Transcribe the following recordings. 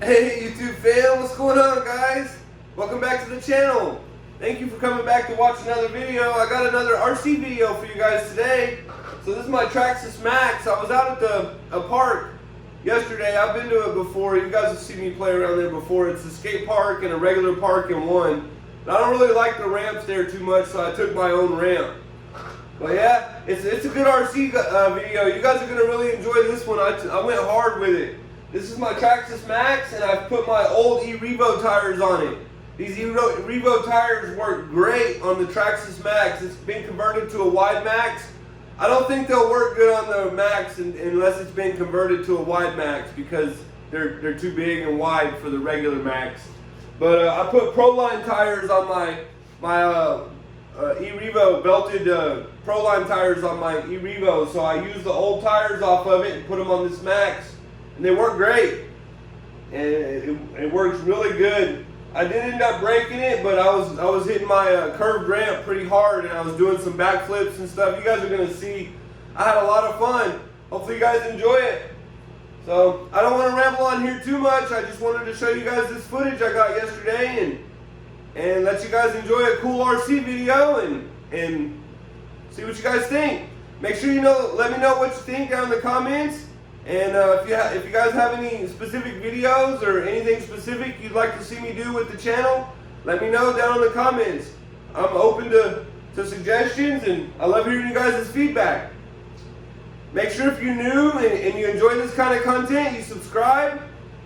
Hey YouTube fam, what's going on guys? Welcome back to the channel. Thank you for coming back to watch another video. I got another RC video for you guys today. So this is my Traxxas Max. I was out at a park yesterday. I've been to it before. You guys have seen me play around there before. It's a skate park and a regular park in one. But I don't really like the ramps there too much, so I took my own ramp. But yeah, it's a good RC video. You guys are going to really enjoy this one. I went hard with it. This is my Traxxas Max, and I've put my old E-Revo tires on it. These E-Revo tires work great on the Traxxas Max. It's been converted to a wide Max. I don't think they'll work good on the Max unless it's been converted to a wide Max, because they're too big and wide for the regular Max. But I put Proline tires on my E-Revo, belted Proline tires on my E-Revo. So I used the old tires off of it and put them on this Max. And they work great, and it works really good. I did end up breaking it, but I was hitting my curved ramp pretty hard, and I was doing some backflips and stuff. You guys are gonna see. I had a lot of fun. Hopefully you guys enjoy it. So I don't want to ramble on here too much. I just wanted to show you guys this footage I got yesterday, and let you guys enjoy a cool RC video and see what you guys think. Make sure let me know what you think down in the comments. And if you guys have any specific videos or anything specific you'd like to see me do with the channel, let me know down in the comments. I'm open to suggestions, and I love hearing you guys' feedback. Make sure if you're new and you enjoy this kind of content, you subscribe.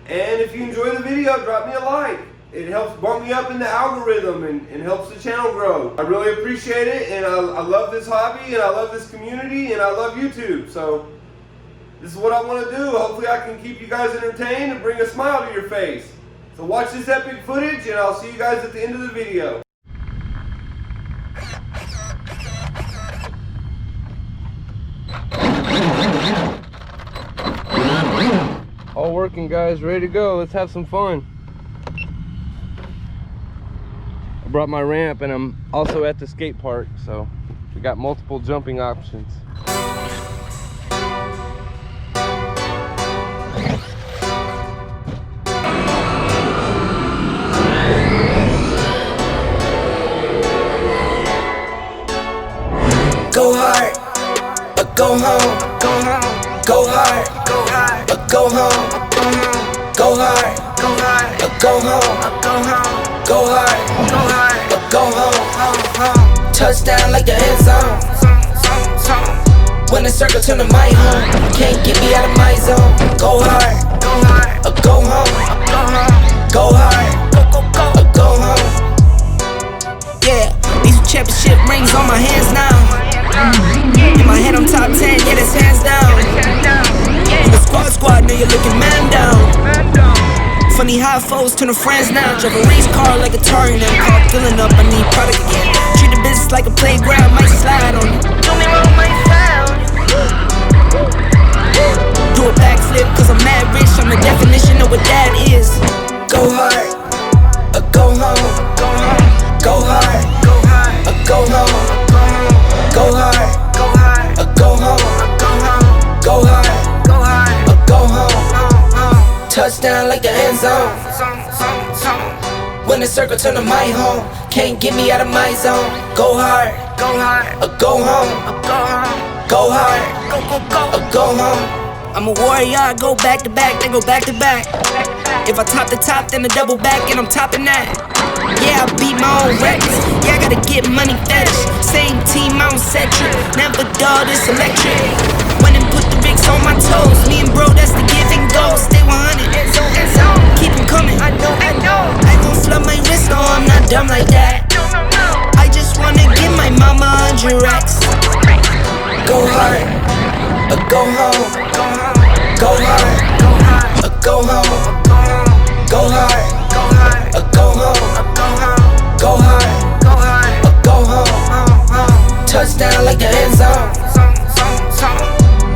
And if you enjoy the video, drop me a like. It helps bump me up in the algorithm and helps the channel grow. I really appreciate it, and I love this hobby, and I love this community, and I love YouTube. So this is what I want to do. Hopefully I can keep you guys entertained and bring a smile to your face. So watch this epic footage, and I'll see you guys at the end of the video. All working, guys, ready to go. Let's have some fun. I brought my ramp, and I'm also at the skate park, so we got multiple jumping options. Go hard, or go home, go home, go hard, or go home, go hard, or go home, go hard, or go home. Touchdown like the end zone. When the circle turn to my home, can't get me out of my zone. Go hard, or go home, go hard, or go home. Yeah, these championship rings on my hands now. In my head I'm top 10, yeah, that's hands down. In the squad, know you're looking man down. Funny how foes turn to friends now. Drive a race car like a Atari now. Car filling up, I need product again. Treat the business like a playground, might slide on you. Do me wrong, might slide on you. Do a backflip cause I'm mad rich, I'm the definition of what that is. Go hard, or go home. Go hard, or go home. Go hard, or go home. Go hard, or go home. Touchdown like the end zone. When the circle turn to my home, can't get me out of my zone. Go hard, or go home. Go hard, or go home. I'm a warrior, I go back to back, then go back to back. If I top the top, then I double back, and I'm topping that. Yeah, I beat my own records. Yeah, I gotta get money fetish. Same team, I don't set trip. Never dull, this electric. Went and put the bricks on my toes. Me and bro, that's the give and go. Stay 100, keep them coming. I know. I gon' flood my wrist, no, I'm not dumb like that. I just wanna give my mama 100 racks. Go hard, or go home. Go hard, or go home. Go hard, or go home. Go hard, or go home. Touchdown like the end zone.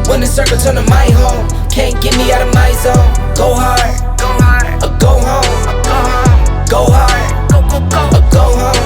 When the circle turn to my home, can't get me out of my zone. Go hard, or go home. Go hard, or go home.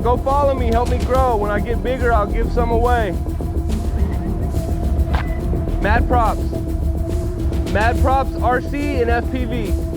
go follow me, help me grow. When I get bigger, I'll give some away. Mad Props. Mad Props RC and FPV.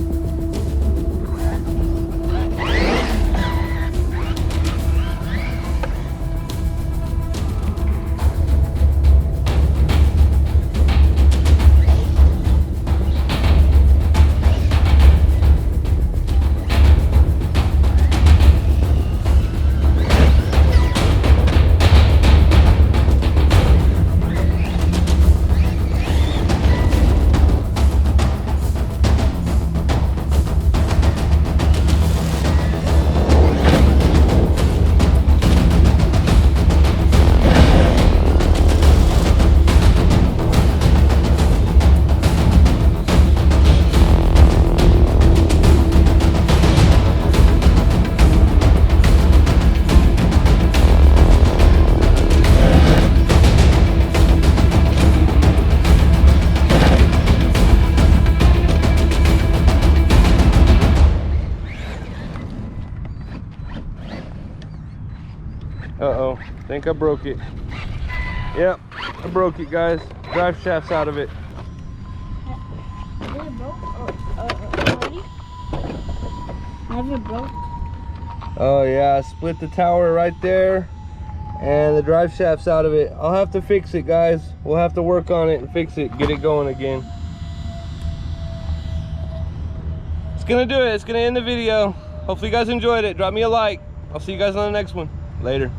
Uh-oh, think I broke it. Yep, I broke it, guys. Drive shaft's out of it. Never broke. Oh yeah, I split the tower right there and the drive shaft's out of it. I'll have to fix it, guys. We'll have to work on it and fix it, get it going again. It's gonna do it. It's gonna end the video. Hopefully you guys enjoyed it. Drop me a like. I'll see you guys on the next one. Later.